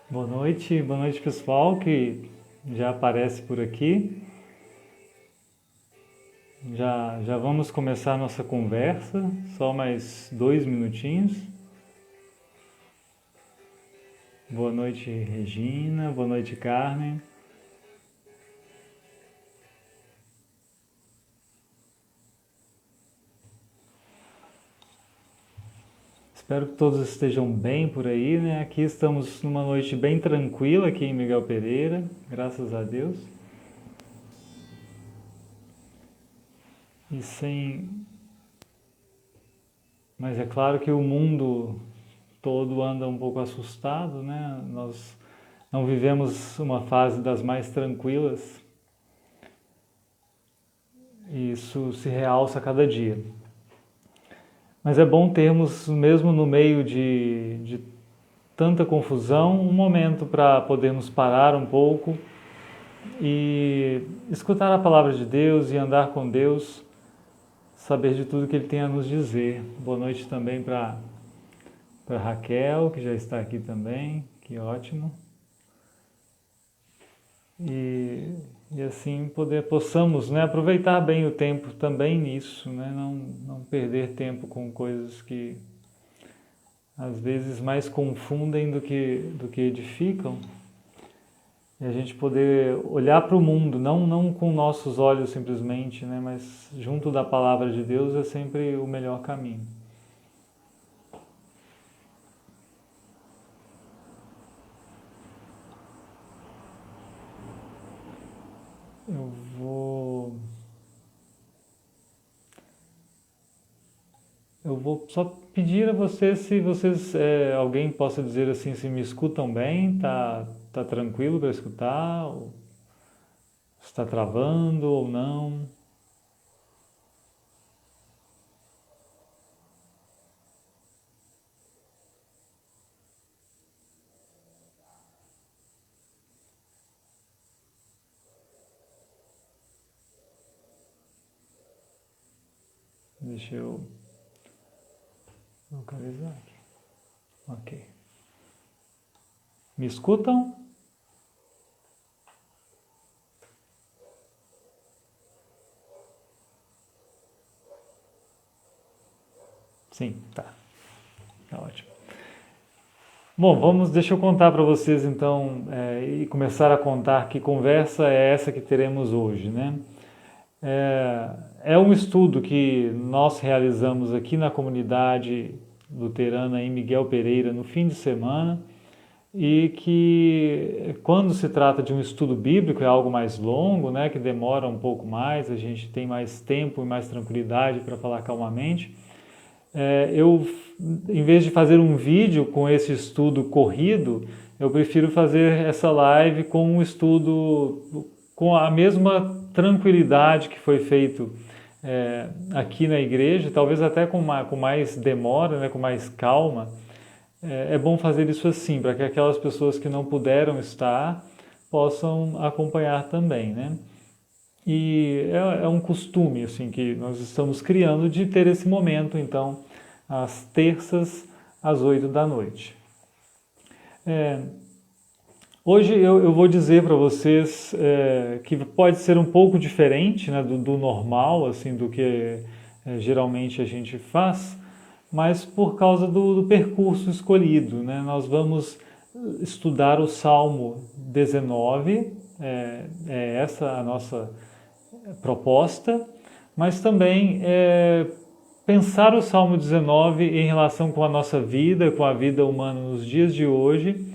Boa noite pessoal que já aparece por aqui. Já vamos começar a nossa conversa, só mais 2 minutinhos. Boa noite Regina, boa noite Carmen. Espero que todos estejam bem por aí, né? Aqui estamos numa noite bem tranquila aqui em Miguel Pereira, graças a Deus. E sem... Mas é claro que o mundo todo anda um pouco assustado, né? Nós não vivemos uma fase das mais tranquilas e isso se realça a cada dia. Mas é bom termos, mesmo no meio de tanta confusão, um momento para podermos parar um pouco e escutar a palavra de Deus e andar com Deus, saber de tudo que Ele tem a nos dizer. Boa noite também para Raquel, que já está aqui também, que ótimo. E assim possamos, né, aproveitar bem o tempo também nisso, né, não perder tempo com coisas que às vezes mais confundem do que edificam, e a gente poder olhar para o mundo, não com nossos olhos simplesmente, né, mas junto da palavra de Deus é sempre o melhor caminho. Eu vou só pedir a vocês se vocês, alguém possa dizer assim, se me escutam bem, tá tranquilo para escutar, ou está travando ou não. Deixa eu localizar aqui. Ok. Me escutam? Sim, tá. Tá ótimo. Bom, deixa eu contar para vocês então, e começar a contar que conversa é essa que teremos hoje, né? É um estudo que nós realizamos aqui na comunidade luterana em Miguel Pereira no fim de semana, e que quando se trata de um estudo bíblico é algo mais longo, né, que demora um pouco mais, a gente tem mais tempo e mais tranquilidade para falar calmamente. Eu, em vez de fazer um vídeo com esse estudo corrido, eu prefiro fazer essa live com um estudo com a mesma tranquilidade que foi feito aqui na igreja, talvez até com mais demora, né, com mais calma. É bom fazer isso assim, para que aquelas pessoas que não puderam estar possam acompanhar também, né? E é um costume assim que nós estamos criando de ter esse momento, então, às terças, às 8 da noite. Hoje eu vou dizer para vocês que pode ser um pouco diferente, né, do normal, assim, do que geralmente a gente faz, mas por causa do percurso escolhido, né? Nós vamos estudar o Salmo 19, é essa a nossa proposta, mas também pensar o Salmo 19 em relação com a nossa vida, com a vida humana nos dias de hoje,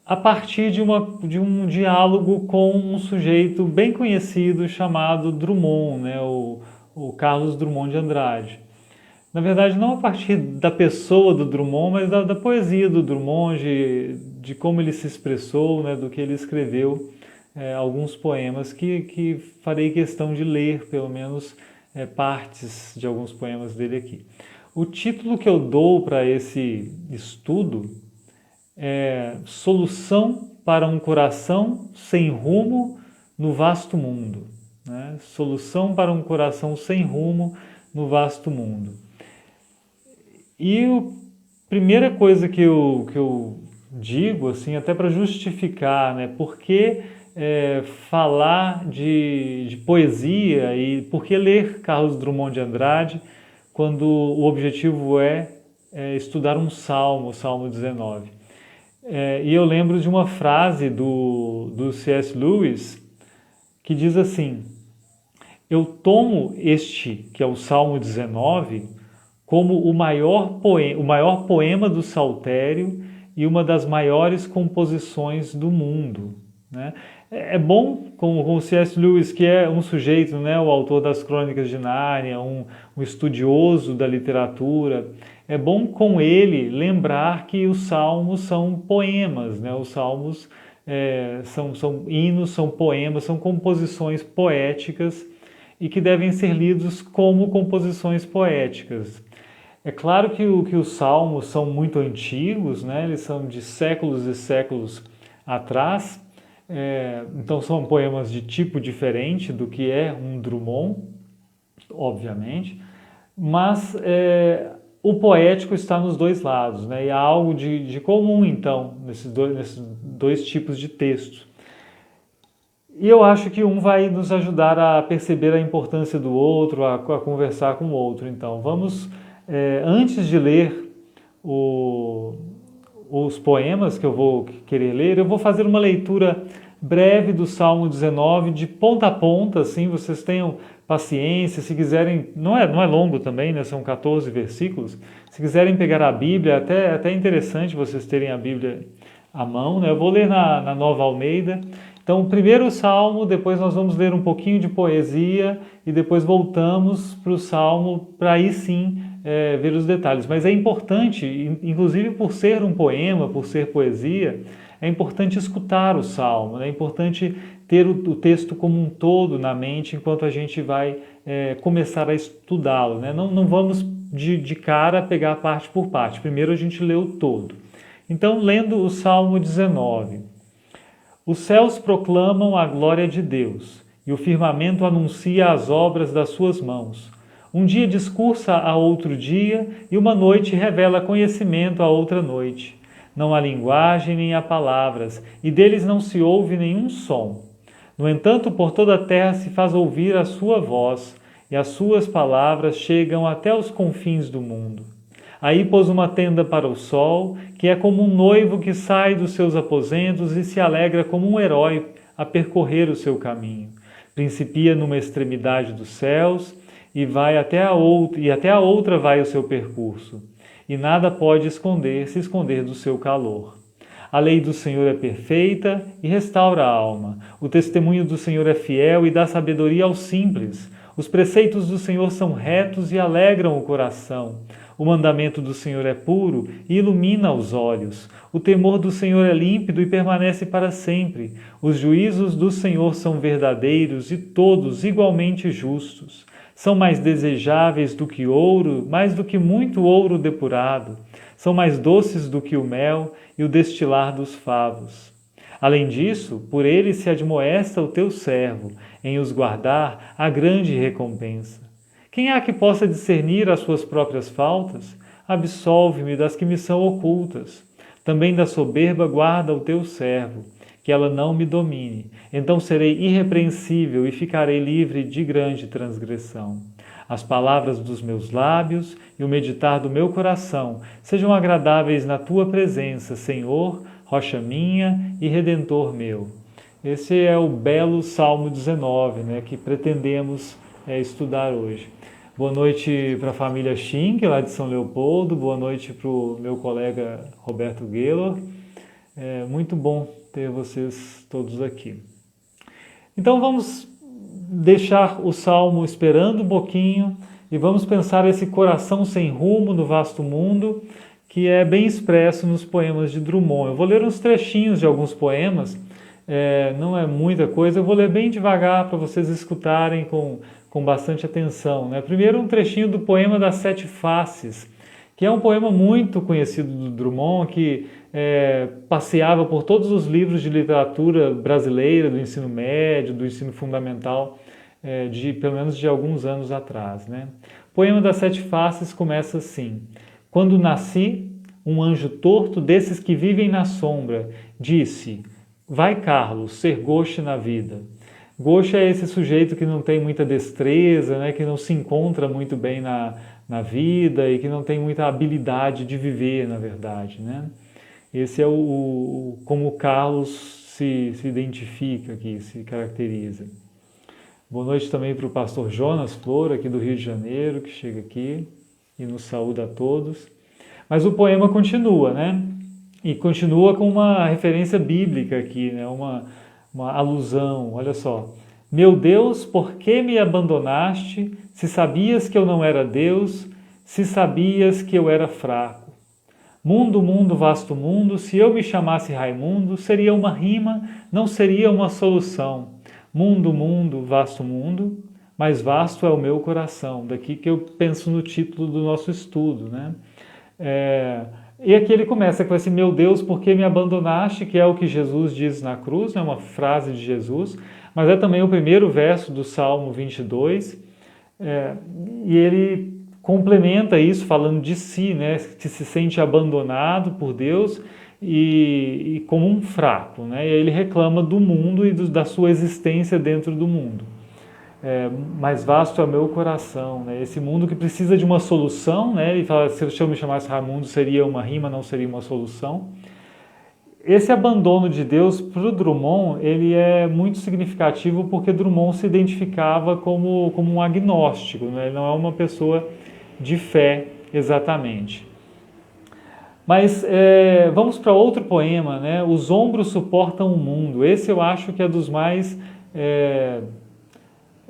a partir de um diálogo com um sujeito bem conhecido chamado Drummond, né? O Carlos Drummond de Andrade. Na verdade, não a partir da pessoa do Drummond, mas da poesia do Drummond, de como ele se expressou, né, do que ele escreveu, alguns poemas que farei questão de ler, pelo menos partes de alguns poemas dele aqui. O título que eu dou para esse estudo é Solução para um coração sem rumo no vasto mundo. Né? Solução para um coração sem rumo no vasto mundo. E a primeira coisa que eu digo, assim, até para justificar, né, por que falar de poesia e por que ler Carlos Drummond de Andrade quando o objetivo é estudar um salmo, o Salmo 19. E eu lembro de uma frase do C.S. Lewis que diz assim: eu tomo este, que é o Salmo 19, como o maior poema do Saltério e uma das maiores composições do mundo. Né? É bom com o C.S. Lewis, que é um sujeito, né, o autor das Crônicas de Nárnia, um estudioso da literatura, é bom com ele lembrar que os salmos são poemas, né? Os salmos são hinos, são poemas, são composições poéticas e que devem ser lidos como composições poéticas. É claro que os salmos são muito antigos, né? Eles são de séculos e séculos atrás, então são poemas de tipo diferente do que é um Drummond, obviamente, mas o poético está nos dois lados, né? E há algo de comum, então, nesses dois tipos de textos. E eu acho que um vai nos ajudar a perceber a importância do outro, a conversar com o outro. Então, vamos, antes de ler os poemas que eu vou querer ler, eu vou fazer uma leitura breve do Salmo 19, de ponta a ponta, assim, vocês tenham paciência, se quiserem, não é longo também, né? São 14 versículos, se quiserem pegar a Bíblia, até é interessante vocês terem a Bíblia à mão, né? Eu vou ler na Nova Almeida. Então, primeiro o Salmo, depois nós vamos ler um pouquinho de poesia e depois voltamos para o Salmo para aí sim ver os detalhes. Mas é importante, inclusive por ser um poema, por ser poesia, é importante escutar o Salmo, né? É importante ter o texto como um todo na mente enquanto a gente vai começar a estudá-lo, né? Não vamos de cara pegar parte por parte. Primeiro a gente lê o todo. Então, lendo o Salmo 19. Os céus proclamam a glória de Deus, e o firmamento anuncia as obras das suas mãos. Um dia discursa a outro dia, e uma noite revela conhecimento a outra noite. Não há linguagem nem há palavras, e deles não se ouve nenhum som. No entanto, por toda a terra se faz ouvir a sua voz, e as suas palavras chegam até os confins do mundo. Aí pôs uma tenda para o sol, que é como um noivo que sai dos seus aposentos e se alegra como um herói a percorrer o seu caminho. Principia numa extremidade dos céus e vai até a outra vai o seu percurso. E nada pode se esconder do seu calor. A lei do Senhor é perfeita e restaura a alma. O testemunho do Senhor é fiel e dá sabedoria aos simples. Os preceitos do Senhor são retos e alegram o coração. O mandamento do Senhor é puro e ilumina os olhos. O temor do Senhor é límpido e permanece para sempre. Os juízos do Senhor são verdadeiros e todos igualmente justos. São mais desejáveis do que ouro, mais do que muito ouro depurado. São mais doces do que o mel e o destilar dos favos. Além disso, por ele se admoesta o teu servo, em os guardar a grande recompensa. Quem há que possa discernir as suas próprias faltas? Absolve-me das que me são ocultas. Também da soberba guarda o teu servo, que ela não me domine. Então serei irrepreensível e ficarei livre de grande transgressão. As palavras dos meus lábios e o meditar do meu coração sejam agradáveis na tua presença, Senhor, rocha minha e redentor meu. Esse é o belo Salmo 19, né, que pretendemos estudar hoje. Boa noite para a família Schink, lá de São Leopoldo. Boa noite para o meu colega Roberto Gaylor. É muito bom ter vocês todos aqui. Então vamos deixar o Salmo esperando um pouquinho e vamos pensar esse coração sem rumo no vasto mundo, que é bem expresso nos poemas de Drummond. Eu vou ler uns trechinhos de alguns poemas, não é muita coisa, eu vou ler bem devagar para vocês escutarem com bastante atenção, né? Primeiro um trechinho do poema das Sete Faces, que é um poema muito conhecido do Drummond, que passeava por todos os livros de literatura brasileira, do ensino médio, do ensino fundamental, pelo menos de alguns anos atrás, né? O poema das Sete Faces começa assim: quando nasci, um anjo torto desses que vivem na sombra, disse: vai, Carlos, ser Gauche na vida. Gauche é esse sujeito que não tem muita destreza, né, que não se encontra muito bem na vida e que não tem muita habilidade de viver, na verdade, né? Esse é como o Carlos se identifica aqui, se caracteriza. Boa noite também para o pastor Jonas Flor, aqui do Rio de Janeiro, que chega aqui e nos saúda a todos. Mas o poema continua, né? E continua com uma referência bíblica aqui, né? Uma alusão, olha só. Meu Deus, por que me abandonaste, se sabias que eu não era Deus, se sabias que eu era fraco? Mundo, mundo, vasto mundo, se eu me chamasse Raimundo, seria uma rima, não seria uma solução. Mundo, mundo, vasto mundo, mas vasto é o meu coração. Daqui que eu penso no título do nosso estudo, né? E aqui ele começa com esse meu Deus, por que me abandonaste, que é o que Jesus diz na cruz, é uma frase de Jesus, mas é também o primeiro verso do Salmo 22, e ele complementa isso falando de si, né, que se sente abandonado por Deus e como um fraco, né, e aí ele reclama do mundo e da sua existência dentro do mundo. Mais vasto é o meu coração, né? Esse mundo que precisa de uma solução, né? Ele fala, se eu me chamasse Raimundo seria uma rima, não seria uma solução. Esse abandono de Deus para o Drummond, ele é muito significativo porque Drummond se identificava como um agnóstico, né? Ele não é uma pessoa de fé exatamente. Mas vamos para outro poema, né? Os ombros suportam o mundo. Esse eu acho que é dos mais...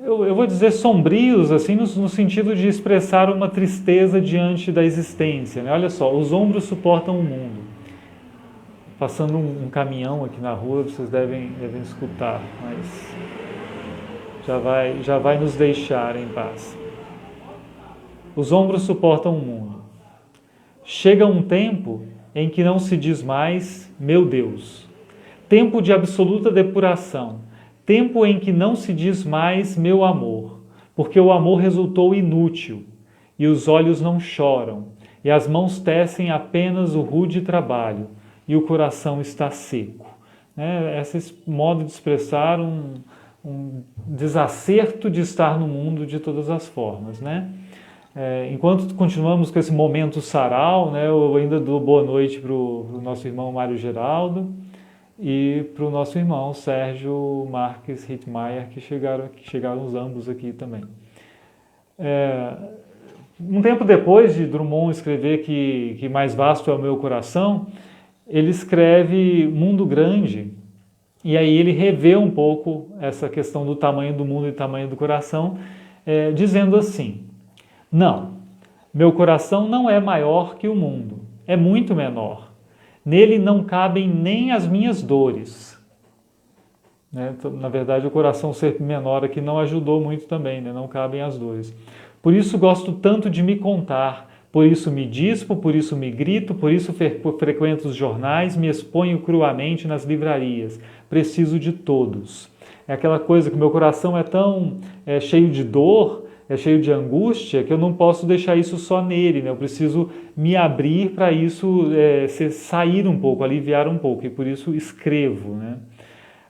Eu vou dizer sombrios, assim, no sentido de expressar uma tristeza diante da existência, né? Olha só, os ombros suportam o mundo. Passando um caminhão aqui na rua, vocês devem escutar, mas já vai nos deixar em paz. Os ombros suportam o mundo. Chega um tempo em que não se diz mais, meu Deus. Tempo de absoluta depuração. Tempo em que não se diz mais meu amor, porque o amor resultou inútil, e os olhos não choram, e as mãos tecem apenas o rude trabalho, e o coração está seco. Esse modo de expressar um desacerto de estar no mundo de todas as formas, né? Enquanto continuamos com esse momento sarau, né, eu ainda dou boa noite para o nosso irmão Mário Geraldo, e para o nosso irmão Sérgio Marques Rittmeier, que chegaram os ambos aqui também. Um tempo depois de Drummond escrever que mais vasto é o meu coração, ele escreve Mundo Grande, e aí ele revê um pouco essa questão do tamanho do mundo e tamanho do coração, dizendo assim: não, meu coração não é maior que o mundo, é muito menor. Nele não cabem nem as minhas dores. Então, na verdade, o coração ser menor aqui não ajudou muito também, né? Não cabem as dores. Por isso gosto tanto de me contar, por isso me dispo, por isso me grito, por isso frequento os jornais, me exponho cruamente nas livrarias. Preciso de todos. É aquela coisa que meu coração é tão cheio de dor, é cheio de angústia, que eu não posso deixar isso só nele, né? Eu preciso me abrir para isso sair um pouco, aliviar um pouco, e por isso escrevo, né?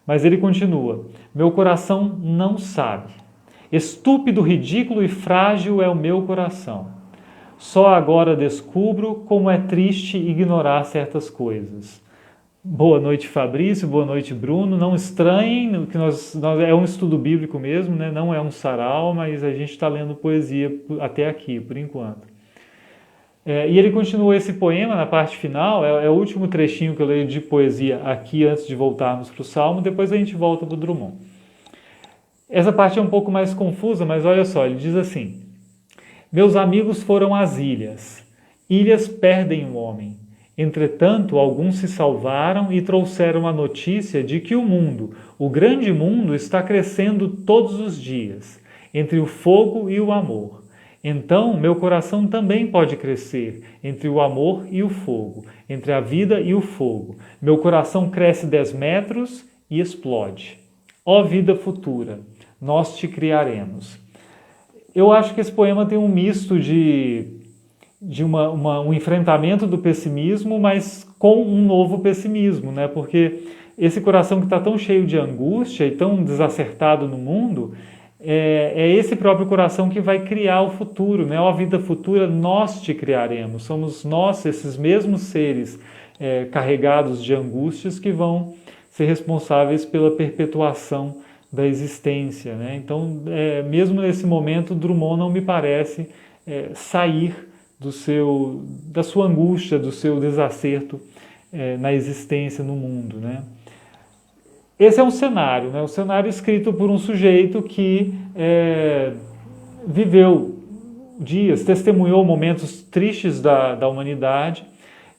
Mas ele continua: meu coração não sabe. Estúpido, ridículo e frágil é o meu coração. Só agora descubro como é triste ignorar certas coisas. Boa noite, Fabrício, boa noite, Bruno. Não estranhem, que é um estudo bíblico mesmo, né? Não é um sarau, mas a gente está lendo poesia até aqui, por enquanto. E ele continua esse poema na parte final, é o último trechinho que eu leio de poesia aqui antes de voltarmos para o Salmo, depois a gente volta para o Drummond. Essa parte é um pouco mais confusa, mas olha só, ele diz assim: meus amigos foram às ilhas. Ilhas perdem o homem. Entretanto, alguns se salvaram e trouxeram a notícia de que o mundo, o grande mundo, está crescendo todos os dias, entre o fogo e o amor. Então, meu coração também pode crescer entre o amor e o fogo, entre a vida e o fogo. Meu coração cresce 10 metros e explode. Ó vida futura, nós te criaremos. Eu acho que esse poema tem um misto de um enfrentamento do pessimismo, mas com um novo pessimismo, né? Porque esse coração que está tão cheio de angústia e tão desacertado no mundo, é esse próprio coração que vai criar o futuro, né? A vida futura nós te criaremos, somos nós, esses mesmos seres carregados de angústias, que vão ser responsáveis pela perpetuação da existência, né? Então, mesmo nesse momento, Drummond não me parece sair da sua angústia, do seu desacerto na existência, no mundo, né? Esse é um cenário, né? Um cenário escrito por um sujeito que viveu dias, testemunhou momentos tristes da humanidade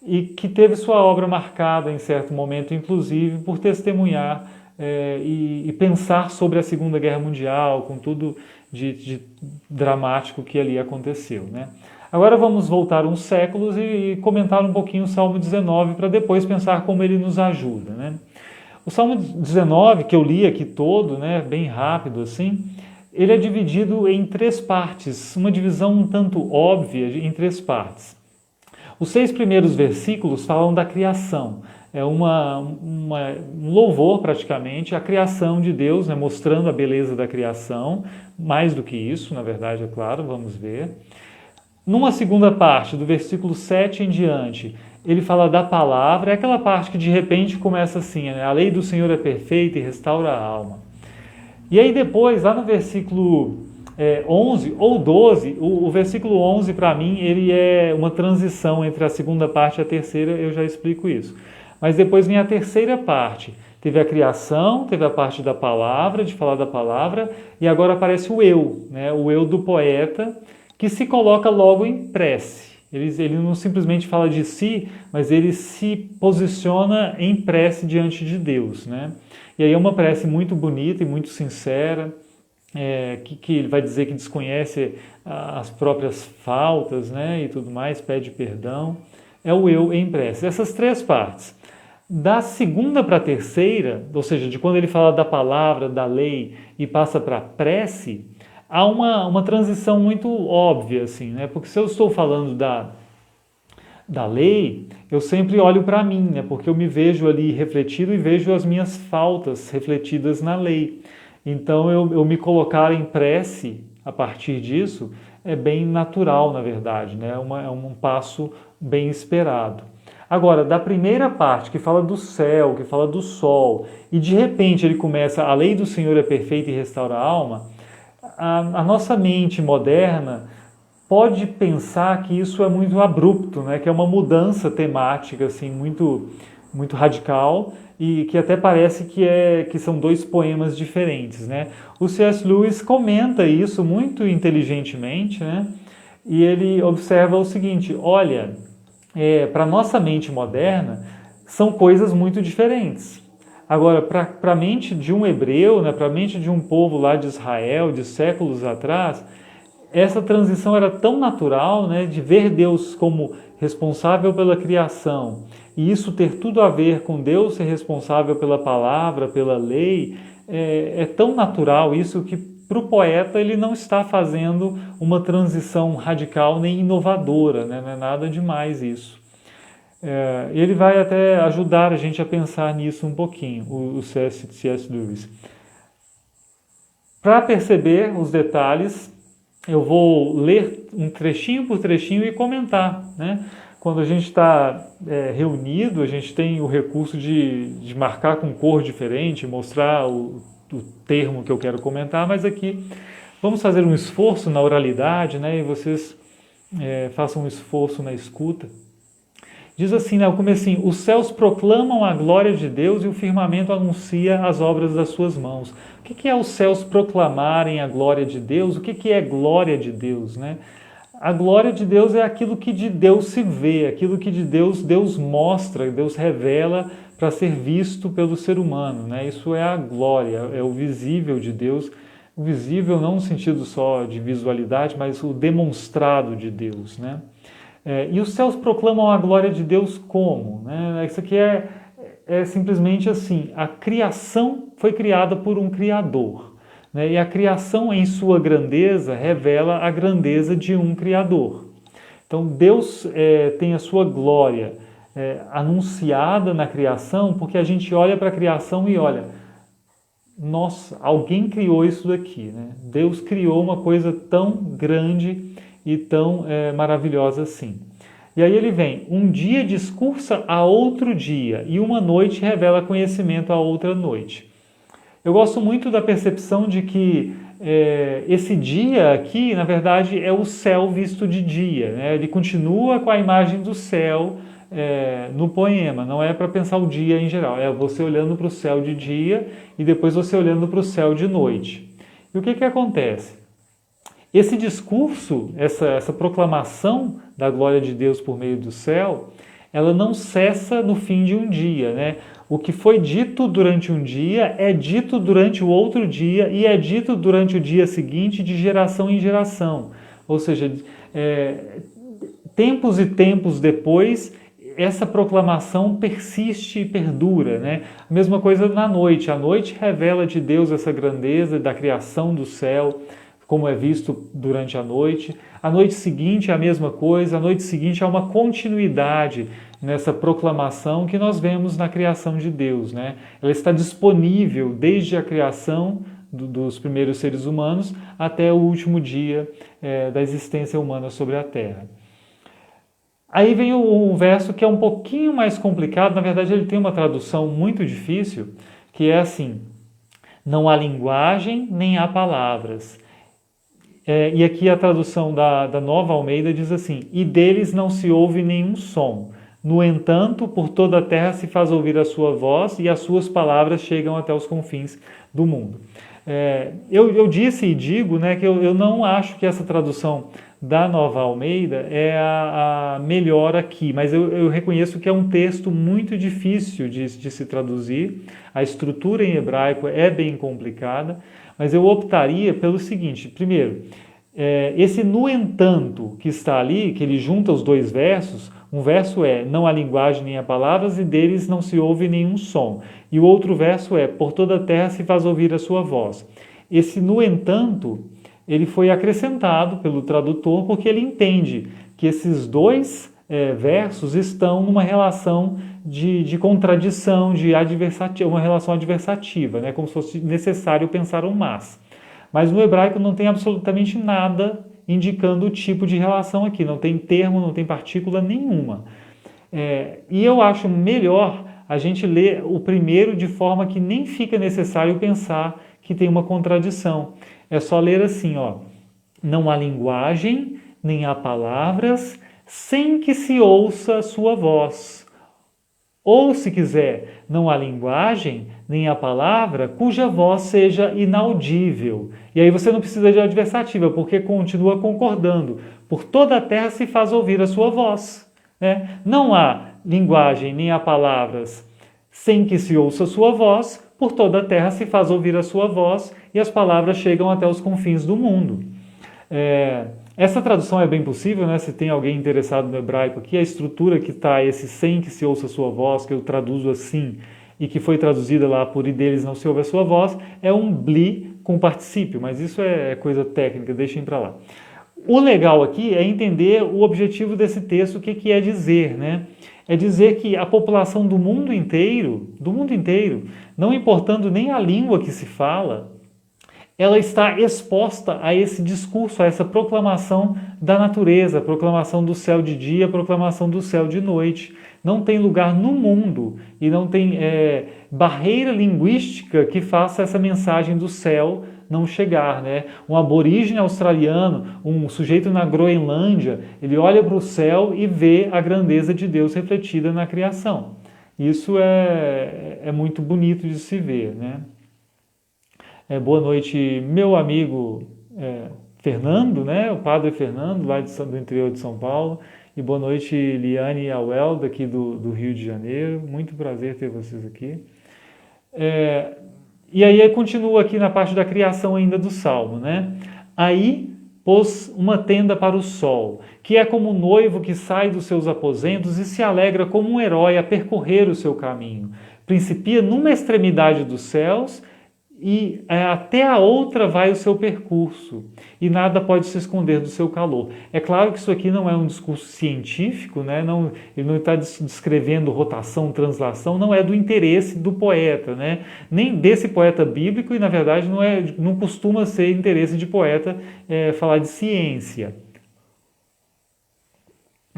e que teve sua obra marcada em certo momento, inclusive, por testemunhar e pensar sobre a Segunda Guerra Mundial, com tudo de dramático que ali aconteceu, né? Agora vamos voltar uns séculos e comentar um pouquinho o Salmo 19 para depois pensar como ele nos ajuda, né? O Salmo 19, que eu li aqui todo, né, bem rápido assim, ele é dividido em 3 partes, uma divisão um tanto óbvia em 3 partes. Os 6 primeiros versículos falam da criação, é um louvor praticamente à criação de Deus, né, mostrando a beleza da criação, mais do que isso, na verdade, é claro, vamos ver. Numa segunda parte, do versículo 7 em diante, ele fala da palavra, é aquela parte que de repente começa assim, né? A lei do Senhor é perfeita e restaura a alma. E aí depois, lá no versículo 11 ou 12, o versículo 11 para mim, ele é uma transição entre a segunda parte e a terceira, eu já explico isso. Mas depois vem a terceira parte, teve a criação, teve a parte da palavra, de falar da palavra, e agora aparece o eu, né? O eu do poeta, que se coloca logo em prece. Ele não simplesmente fala de si, mas ele se posiciona em prece diante de Deus, né? E aí é uma prece muito bonita e muito sincera, que ele vai dizer que desconhece as próprias faltas, né, e tudo mais, pede perdão. É o eu em prece. Essas 3 partes. Da segunda para a terceira, ou seja, de quando ele fala da palavra, da lei e passa para a prece, há uma transição muito óbvia, assim, né? Porque se eu estou falando da lei, eu sempre olho para mim, né? Porque eu me vejo ali refletido e vejo as minhas faltas refletidas na lei. Então, eu me colocar em prece a partir disso é bem natural, na verdade, né? É um passo bem esperado. Agora, da primeira parte, que fala do céu, que fala do sol, e de repente ele começa, a lei do Senhor é perfeita e restaura a alma, a nossa mente moderna pode pensar que isso é muito abrupto, né? Que é uma mudança temática assim, muito, muito radical e que até parece que são 2 poemas diferentes, né? O C.S. Lewis comenta isso muito inteligentemente, né? E ele observa o seguinte, olha, para a nossa mente moderna são coisas muito diferentes. Agora, para a mente de um hebreu, né, para a mente de um povo lá de Israel, de séculos atrás, essa transição era tão natural, né, de ver Deus como responsável pela criação, e isso ter tudo a ver com Deus ser responsável pela palavra, pela lei, é tão natural isso que para o poeta ele não está fazendo uma transição radical nem inovadora, né, não é nada demais isso. Ele vai até ajudar a gente a pensar nisso um pouquinho, o C.S. Lewis. Para perceber os detalhes, eu vou ler um trechinho por trechinho e comentar, né? Quando a gente está reunido, a gente tem o recurso de marcar com cor diferente, mostrar o termo que eu quero comentar, mas aqui vamos fazer um esforço na oralidade, né? E vocês façam um esforço na escuta. Diz assim, né, o comecinho, os céus proclamam a glória de Deus e o firmamento anuncia as obras das suas mãos. O que é os céus proclamarem a glória de Deus? O que é glória de Deus, né? A glória de Deus é aquilo que de Deus se vê, aquilo que de Deus mostra, Deus revela para ser visto pelo ser humano, né? Isso é a glória, é o visível de Deus, o visível não no sentido só de visualidade, mas o demonstrado de Deus, né? E os céus proclamam a glória de Deus como? Né? Isso aqui é simplesmente assim, a criação foi criada por um Criador, né? E a criação em sua grandeza revela a grandeza de um Criador. Então Deus tem a sua glória anunciada na criação, porque a gente olha para a criação e olha, nossa, alguém criou isso daqui, né? Deus criou uma coisa tão grande e tão maravilhosa assim. E aí ele vem, um dia discursa a outro dia, e uma noite revela conhecimento a outra noite. Eu gosto muito da percepção de que esse dia aqui, na verdade, é o céu visto de dia, né? Ele continua com a imagem do céu no poema, não é para pensar o dia em geral, é você olhando para o céu de dia e depois você olhando para o céu de noite. E o que acontece? Esse discurso, essa proclamação da glória de Deus por meio do céu, ela não cessa no fim de um dia, né? O que foi dito durante um dia é dito durante o outro dia e é dito durante o dia seguinte de geração em geração. Ou seja, tempos e tempos depois, essa proclamação persiste e perdura, né? A mesma coisa na noite. A noite revela de Deus essa grandeza da criação do céu, como é visto durante a noite. A noite seguinte é a mesma coisa, a noite seguinte há uma continuidade nessa proclamação que nós vemos na criação de Deus, né? Ela está disponível desde a criação dos primeiros seres humanos até o último dia da existência humana sobre a Terra. Aí vem um verso que é um pouquinho mais complicado, na verdade ele tem uma tradução muito difícil, que é assim, não há linguagem nem há palavras. E aqui a tradução da Nova Almeida diz assim, e deles não se ouve nenhum som. No entanto, por toda a terra se faz ouvir a sua voz e as suas palavras chegam até os confins do mundo. Eu disse e digo, né, que eu não acho que essa tradução da Nova Almeida é a melhor aqui, mas eu reconheço que é um texto muito difícil de se traduzir, a estrutura em hebraico é bem complicada, mas eu optaria pelo seguinte, primeiro, esse no entanto que está ali, que ele junta os dois versos, um verso é, não há linguagem nem há palavras e deles não se ouve nenhum som. E o outro verso é, por toda a terra se faz ouvir a sua voz. Esse no entanto, ele foi acrescentado pelo tradutor porque ele entende que esses dois versos estão numa relação de contradição, uma relação adversativa, né? Como se fosse necessário pensar um mas. Mas no hebraico não tem absolutamente nada indicando o tipo de relação aqui, não tem termo, não tem partícula nenhuma. E eu acho melhor a gente ler o primeiro de forma que nem fica necessário pensar que tem uma contradição. É só ler assim, ó, não há linguagem, nem há palavras, sem que se ouça a sua voz. Ou, se quiser, não há linguagem, nem há palavra, cuja voz seja inaudível. E aí você não precisa de adversativa, porque continua concordando. Por toda a terra se faz ouvir a sua voz. Né? Não há linguagem, nem há palavras, sem que se ouça a sua voz, por toda a terra se faz ouvir a sua voz, e as palavras chegam até os confins do mundo. Essa tradução é bem possível, né? Se tem alguém interessado no hebraico aqui, a estrutura que está esse sem que se ouça a sua voz, que eu traduzo assim, e que foi traduzida lá por e deles não se ouve a sua voz, é um bli com particípio, mas isso é coisa técnica, deixem para lá. O legal aqui é entender o objetivo desse texto, o que é dizer, né? É dizer que a população do mundo inteiro, não importando nem a língua que se fala, ela está exposta a esse discurso, a essa proclamação da natureza, a proclamação do céu de dia, a proclamação do céu de noite. Não tem lugar no mundo e não tem barreira linguística que faça essa mensagem do céu não chegar, né? Um aborígene australiano, um sujeito na Groenlândia, ele olha para o céu e vê a grandeza de Deus refletida na criação. Isso é muito bonito de se ver, né? Boa noite, meu amigo Fernando, né? O padre Fernando, lá do interior de São Paulo. E boa noite, Liane e Auel, daqui do Rio de Janeiro. Muito prazer ter vocês aqui. E aí continua aqui na parte da criação ainda do Salmo, né? Aí pôs uma tenda para o sol, que é como um noivo que sai dos seus aposentos e se alegra como um herói a percorrer o seu caminho. Principia numa extremidade dos céus e até a outra vai o seu percurso, e nada pode se esconder do seu calor. É claro que isso aqui não é um discurso científico, né? Não, ele não está descrevendo rotação, translação, não é do interesse do poeta, né? Nem desse poeta bíblico, e na verdade não costuma ser interesse de poeta falar de ciência.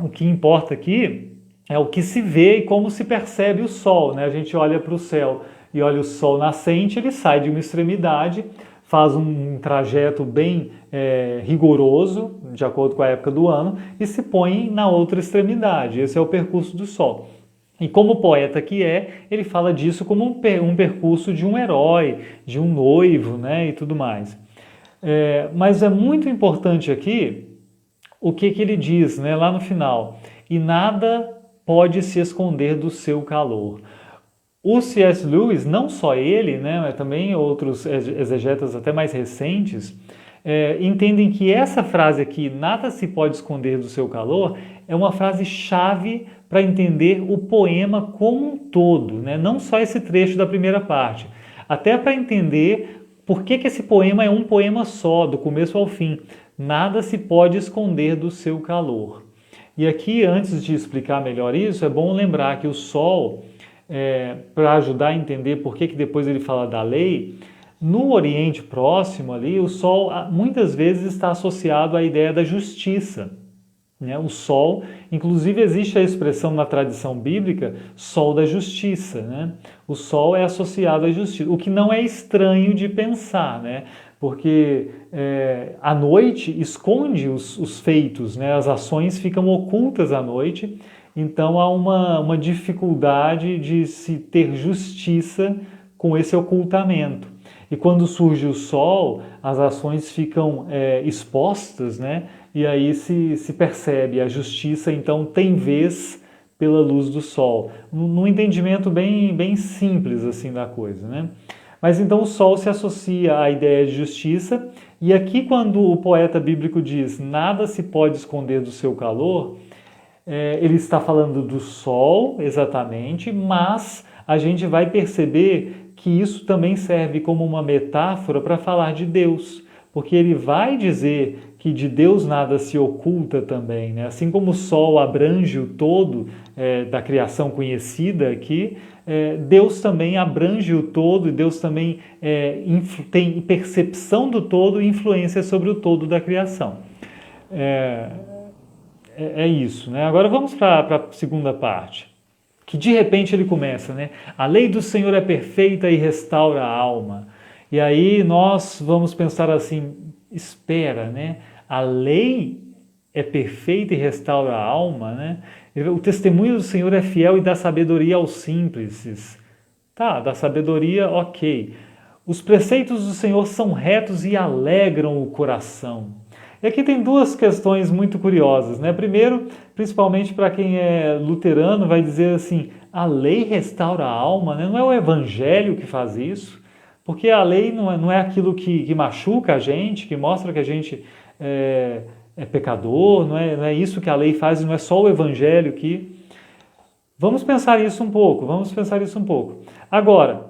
O que importa aqui é o que se vê e como se percebe o sol, né? A gente olha para o céu e olha o sol nascente, ele sai de uma extremidade, faz um trajeto bem rigoroso, de acordo com a época do ano, e se põe na outra extremidade. Esse é o percurso do sol. E como poeta que ele fala disso como um percurso de um herói, de um noivo, né, e tudo mais. Mas é muito importante aqui o que ele diz, né, lá no final. E nada pode se esconder do seu calor. O C.S. Lewis, não só ele, né, mas também outros exegetas até mais recentes, entendem que essa frase aqui, nada se pode esconder do seu calor, é uma frase chave para entender o poema como um todo, né? Não só esse trecho da primeira parte, até para entender por que esse poema é um poema só, do começo ao fim. Nada se pode esconder do seu calor. E aqui, antes de explicar melhor isso, é bom lembrar que o sol, para ajudar a entender por que depois ele fala da lei, no Oriente Próximo ali, o sol muitas vezes está associado à ideia da justiça, né? O sol, inclusive existe a expressão na tradição bíblica, sol da justiça, né? O sol é associado à justiça, o que não é estranho de pensar, né? Porque a noite esconde os feitos, né? As ações ficam ocultas à noite, então há uma dificuldade de se ter justiça com esse ocultamento. E quando surge o sol, as ações ficam expostas, né? E aí se percebe, a justiça então tem vez pela luz do sol. Num entendimento bem simples assim da coisa, né? Mas então o sol se associa à ideia de justiça, e aqui quando o poeta bíblico diz nada se pode esconder do seu calor, ele está falando do sol, exatamente, mas a gente vai perceber que isso também serve como uma metáfora para falar de Deus, porque ele vai dizer que de Deus nada se oculta também, né? Assim como o sol abrange o todo da criação conhecida aqui, Deus também abrange o todo, e Deus também tem percepção do todo e influência sobre o todo da criação. É isso, né? Agora vamos para a segunda parte, que de repente ele começa, né? A lei do Senhor é perfeita e restaura a alma. E aí nós vamos pensar assim, espera, né? A lei é perfeita e restaura a alma, né? O testemunho do Senhor é fiel e dá sabedoria aos simples. Tá, dá sabedoria, ok. Os preceitos do Senhor são retos e alegram o coração. E aqui tem duas questões muito curiosas, né? Primeiro, principalmente para quem é luterano, vai dizer assim, a lei restaura a alma, né? Não é o evangelho que faz isso, porque a lei não é aquilo que machuca a gente, que mostra que a gente é pecador, não é isso que a lei faz, não é só o evangelho que... Vamos pensar isso um pouco. Agora,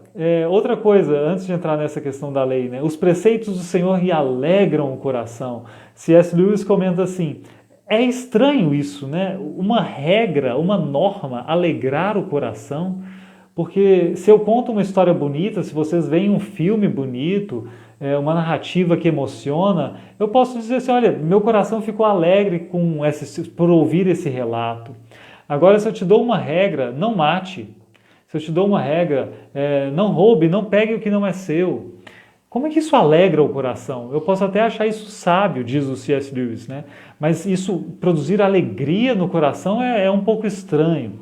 outra coisa, antes de entrar nessa questão da lei, né? Os preceitos do Senhor lhe alegram o coração. C.S. Lewis comenta assim, é estranho isso, né? Uma regra, uma norma, alegrar o coração, porque se eu conto uma história bonita, se vocês veem um filme bonito, uma narrativa que emociona, eu posso dizer assim, olha, meu coração ficou alegre por ouvir esse relato. Agora, se eu te dou uma regra, não mate. Se eu te dou uma regra, não roube, não pegue o que não é seu. Como é que isso alegra o coração? Eu posso até achar isso sábio, diz o C.S. Lewis, né? Mas isso, produzir alegria no coração é um pouco estranho.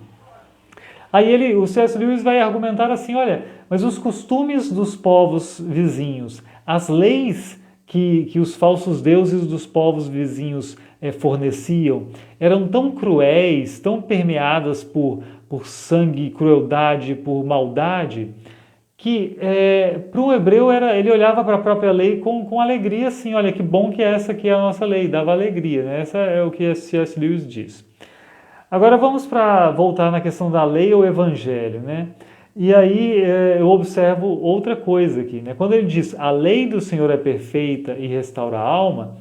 Aí o C.S. Lewis vai argumentar assim, olha, mas os costumes dos povos vizinhos, as leis que os falsos deuses dos povos vizinhos forneciam, eram tão cruéis, tão permeadas por sangue, crueldade, por maldade, que para um hebreu ele olhava para a própria lei com alegria, assim, olha que bom que essa aqui é a nossa lei, dava alegria, né? Essa é o que C.S. Lewis diz. Agora vamos voltar na questão da lei ou evangelho, né? E aí eu observo outra coisa aqui, né? Quando ele diz a lei do Senhor é perfeita e restaura a alma,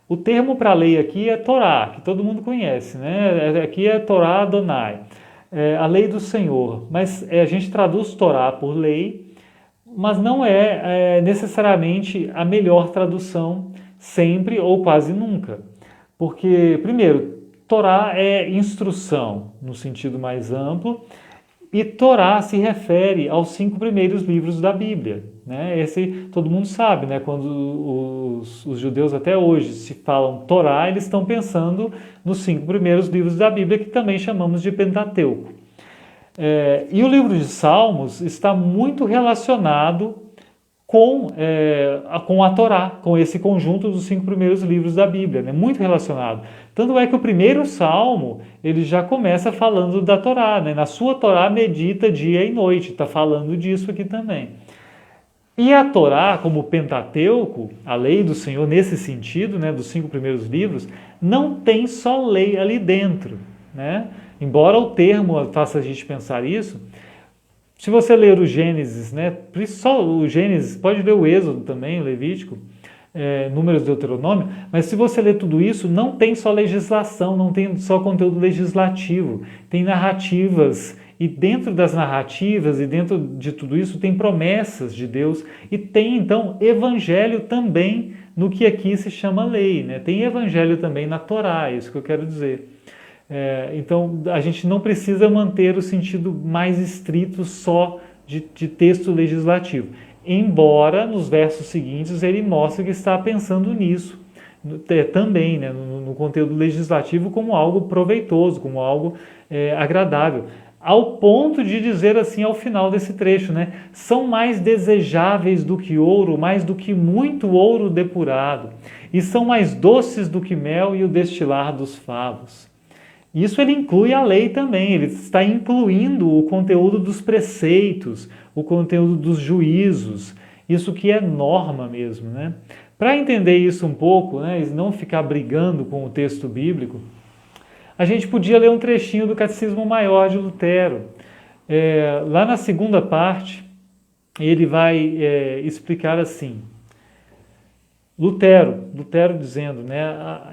o termo para lei aqui é Torá, que todo mundo conhece, né? Aqui é Torá Adonai, a lei do Senhor. Mas a gente traduz Torá por lei, mas não é necessariamente a melhor tradução sempre ou quase nunca. Porque, primeiro, Torá é instrução no sentido mais amplo, e Torá se refere aos 5 primeiros livros da Bíblia, né? Esse todo mundo sabe, né? Quando os judeus até hoje se falam Torá, eles estão pensando nos 5 primeiros livros da Bíblia, que também chamamos de Pentateuco. E o livro de Salmos está muito relacionado com a Torá, com esse conjunto dos 5 primeiros livros da Bíblia, né? Muito relacionado. Tanto é que o primeiro salmo, ele já começa falando da Torá, né? Na sua Torá medita dia e noite, está falando disso aqui também. E a Torá, como o Pentateuco, a lei do Senhor nesse sentido, né, dos 5 primeiros livros, não tem só lei ali dentro, né? Embora o termo faça a gente pensar isso, se você ler o Gênesis, né, só o Gênesis, pode ler o Êxodo também, o Levítico, Números, Deuteronômio, mas se você ler tudo isso, não tem só legislação, não tem só conteúdo legislativo, tem narrativas, e dentro das narrativas e dentro de tudo isso tem promessas de Deus, e tem então evangelho também no que aqui se chama lei, né? Tem evangelho também na Torá, é isso que eu quero dizer. Então, a gente não precisa manter o sentido mais estrito só de texto legislativo. Embora, nos versos seguintes, ele mostre que está pensando nisso também, né, no conteúdo legislativo como algo proveitoso, como algo agradável. Ao ponto de dizer assim ao final desse trecho, né, são mais desejáveis do que ouro, mais do que muito ouro depurado, e são mais doces do que mel e o destilar dos favos. Isso ele inclui a lei também, ele está incluindo o conteúdo dos preceitos, o conteúdo dos juízos, isso que é norma mesmo, né? Para entender isso um pouco, né, e não ficar brigando com o texto bíblico, a gente podia ler um trechinho do Catecismo Maior de Lutero. Lá na segunda parte, ele vai explicar assim, Lutero dizendo, né,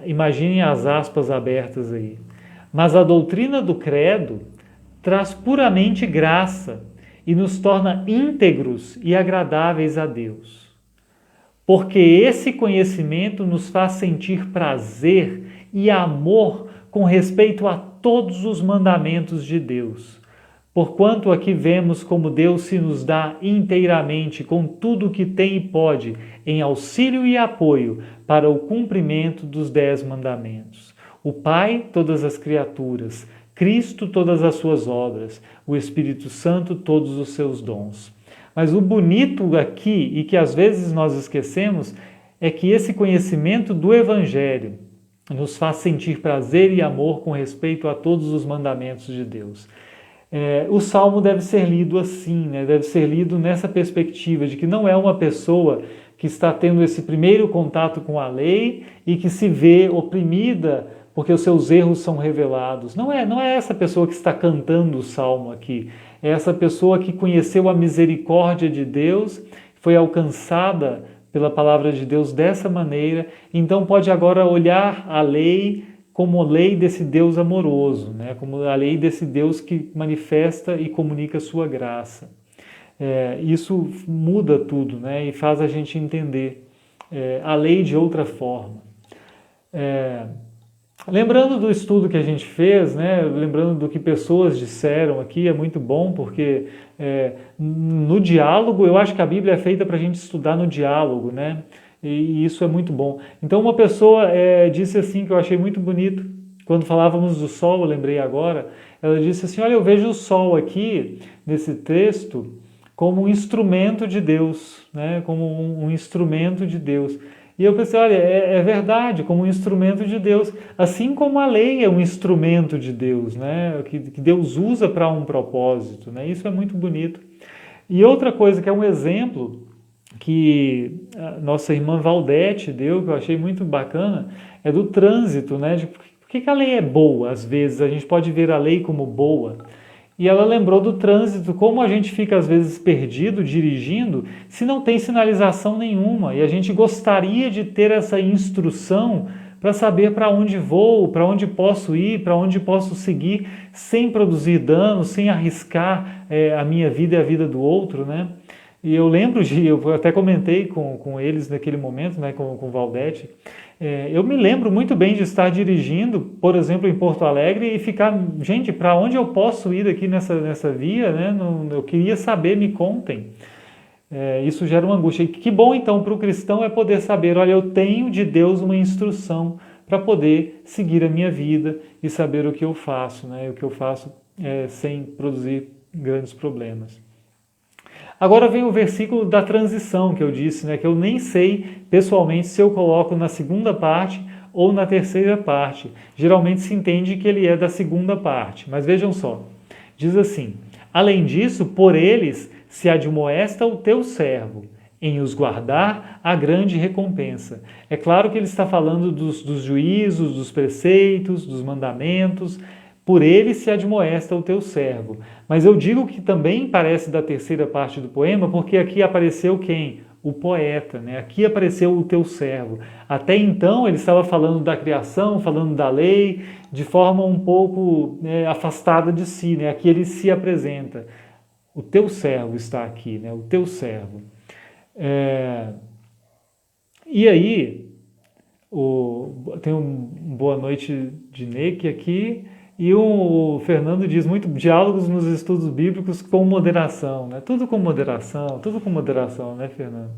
imaginem as aspas abertas aí, mas a doutrina do credo traz puramente graça e nos torna íntegros e agradáveis a Deus. Porque esse conhecimento nos faz sentir prazer e amor com respeito a todos os mandamentos de Deus. Porquanto aqui vemos como Deus se nos dá inteiramente com tudo o que tem e pode em auxílio e apoio para o cumprimento dos 10 mandamentos. O Pai, todas as criaturas, Cristo, todas as suas obras, o Espírito Santo, todos os seus dons. Mas o bonito aqui, e que às vezes nós esquecemos, é que esse conhecimento do Evangelho nos faz sentir prazer e amor com respeito a todos os mandamentos de Deus. O Salmo deve ser lido assim, né? Deve ser lido nessa perspectiva de que não é uma pessoa que está tendo esse primeiro contato com a lei e que se vê oprimida porque os seus erros são revelados. Não é essa pessoa que está cantando o Salmo aqui. É essa pessoa que conheceu a misericórdia de Deus, foi alcançada pela palavra de Deus dessa maneira, então pode agora olhar a lei como a lei desse Deus amoroso, né? Como a lei desse Deus que manifesta e comunica a sua graça. Isso muda tudo, né? E faz a gente entender a lei de outra forma. Lembrando do estudo que a gente fez, né, lembrando do que pessoas disseram aqui, é muito bom, porque no diálogo, eu acho que a Bíblia é feita para a gente estudar no diálogo, né, e isso é muito bom. Então uma pessoa disse assim, que eu achei muito bonito, quando falávamos do sol, eu lembrei agora, ela disse assim, olha, eu vejo o sol aqui, nesse texto, como um instrumento de Deus, né, como um instrumento de Deus. E eu pensei, olha, é verdade, como um instrumento de Deus, assim como a lei é um instrumento de Deus, né, que Deus usa para um propósito, né, isso é muito bonito. E outra coisa que é um exemplo que a nossa irmã Valdete deu, que eu achei muito bacana, é do trânsito, né, de por que a lei é boa, às vezes, a gente pode ver a lei como boa. E ela lembrou do trânsito, como a gente fica às vezes perdido dirigindo, se não tem sinalização nenhuma. E a gente gostaria de ter essa instrução para saber para onde vou, para onde posso ir, para onde posso seguir, sem produzir dano, sem arriscar a minha vida e a vida do outro, né? E eu lembro eu até comentei com eles naquele momento, né, com o Valdete, eu me lembro muito bem de estar dirigindo, por exemplo, em Porto Alegre e ficar, gente, para onde eu posso ir aqui nessa via, né? Eu queria saber, me contem. Isso gera uma angústia. E que bom então para o cristão é poder saber, olha, eu tenho de Deus uma instrução para poder seguir a minha vida e saber o que eu faço, né? E o que eu faço sem produzir grandes problemas. Agora vem o versículo da transição que eu disse, né, que eu nem sei pessoalmente se eu coloco na segunda parte ou na terceira parte. Geralmente se entende que ele é da segunda parte, mas vejam só. Diz assim: além disso, por eles se admoesta o teu servo, em os guardar a grande recompensa. É claro que ele está falando dos juízos, dos preceitos, dos mandamentos. Por ele se admoesta o teu servo. Mas eu digo que também parece da terceira parte do poema, porque aqui apareceu quem? O poeta, né? Aqui apareceu o teu servo. Até então ele estava falando da criação, falando da lei, de forma um pouco afastada de si, né? Aqui ele se apresenta. O teu servo está aqui, né? O teu servo. E aí, tem um boa noite de Neque aqui. E o Fernando diz muito diálogos nos estudos bíblicos com moderação, né? Tudo com moderação, né, Fernando?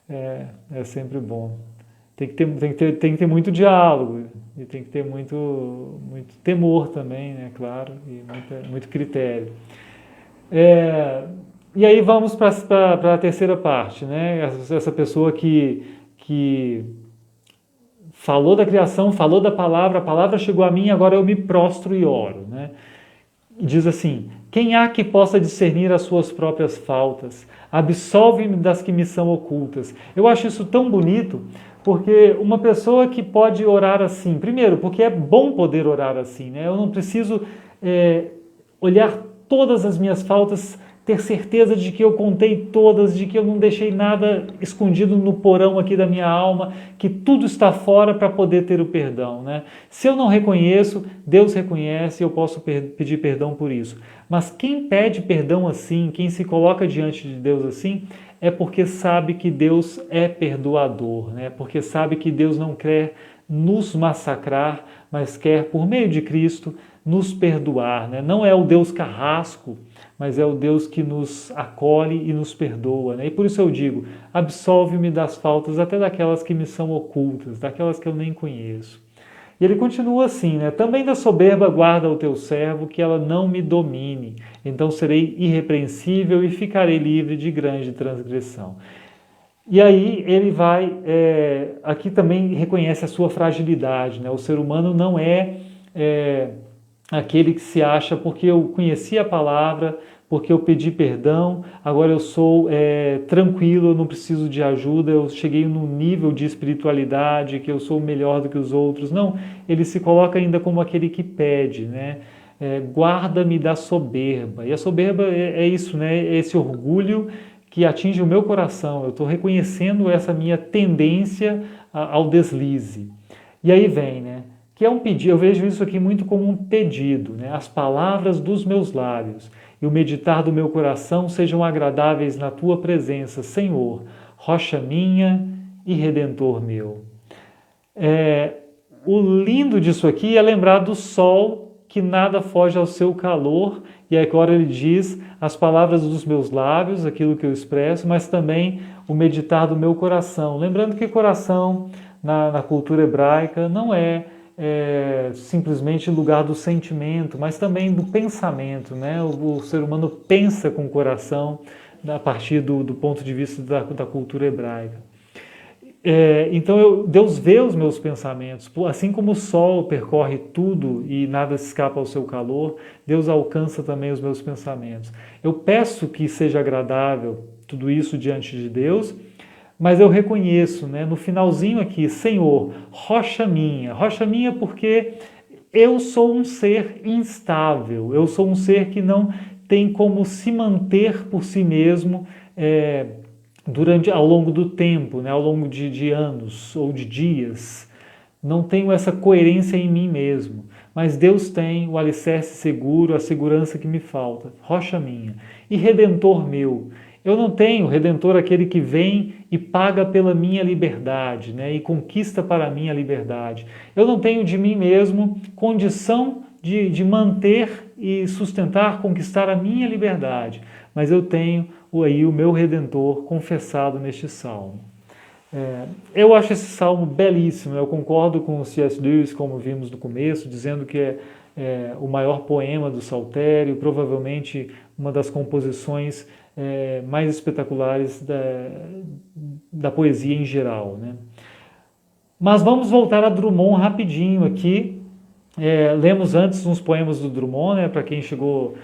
É sempre bom. Tem que ter muito diálogo e tem que ter muito temor também, né? Claro, e muito critério. E aí vamos para a terceira parte, né? Essa pessoa que falou da criação, falou da palavra, a palavra chegou a mim, agora eu me prostro e oro, né? E diz assim: quem há que possa discernir as suas próprias faltas? Absolve-me das que me são ocultas. Eu acho isso tão bonito, porque uma pessoa que pode orar assim, primeiro, porque é bom poder orar assim, né? Eu não preciso olhar todas as minhas faltas, ter certeza de que eu contei todas, de que eu não deixei nada escondido no porão aqui da minha alma, que tudo está fora para poder ter o perdão, né? Se eu não reconheço, Deus reconhece e eu posso pedir perdão por isso. Mas quem pede perdão assim, quem se coloca diante de Deus assim, é porque sabe que Deus é perdoador, né? Porque sabe que Deus não quer nos massacrar, mas quer, por meio de Cristo, nos perdoar, né? Não é o Deus carrasco, mas é o Deus que nos acolhe e nos perdoa, né? E por isso eu digo, absolve-me das faltas, até daquelas que me são ocultas, daquelas que eu nem conheço. E ele continua assim, né? Também da soberba guarda o teu servo, que ela não me domine. Então serei irrepreensível e ficarei livre de grande transgressão. E aí ele vai, aqui também reconhece a sua fragilidade, né? O ser humano não é aquele que se acha, porque eu conheci a palavra, porque eu pedi perdão, agora eu sou tranquilo, eu não preciso de ajuda, eu cheguei num nível de espiritualidade, que eu sou melhor do que os outros. Não, ele se coloca ainda como aquele que pede, né? Guarda-me da soberba. E a soberba é isso, né? É esse orgulho que atinge o meu coração. Eu estou reconhecendo essa minha tendência ao deslize. E aí vem, né? Que é um pedido, eu vejo isso aqui muito como um pedido, né? As palavras dos meus lábios e o meditar do meu coração sejam agradáveis na tua presença, Senhor, rocha minha e redentor meu. O lindo disso aqui é lembrar do sol, que nada foge ao seu calor, e agora ele diz as palavras dos meus lábios, aquilo que eu expresso, mas também o meditar do meu coração. Lembrando que coração, na cultura hebraica, não é simplesmente lugar do sentimento, mas também do pensamento, né? O ser humano pensa com o coração a partir do ponto de vista da cultura hebraica. Então Deus vê os meus pensamentos, assim como o sol percorre tudo e nada se escapa ao seu calor, Deus alcança também os meus pensamentos. Eu peço que seja agradável tudo isso diante de Deus, mas eu reconheço, né, no finalzinho aqui, Senhor, rocha minha porque eu sou um ser instável, eu sou um ser que não tem como se manter por si mesmo ao longo do tempo, né, ao longo de anos ou de dias. Não tenho essa coerência em mim mesmo. Mas Deus tem o alicerce seguro, a segurança que me falta, rocha minha. E Redentor meu. Eu não tenho Redentor aquele que vem e paga pela minha liberdade, né, e conquista para mim a liberdade. Eu não tenho de mim mesmo condição de manter e sustentar, conquistar a minha liberdade, mas eu tenho aí o meu Redentor confessado neste salmo. Eu acho esse salmo belíssimo, eu concordo com o C.S. Lewis, como vimos no começo, dizendo que é o maior poema do Saltério, provavelmente uma das composições mais espetaculares da poesia em geral, né? Mas vamos voltar a Drummond rapidinho aqui. Lemos antes uns poemas do Drummond, né? Para quem chegou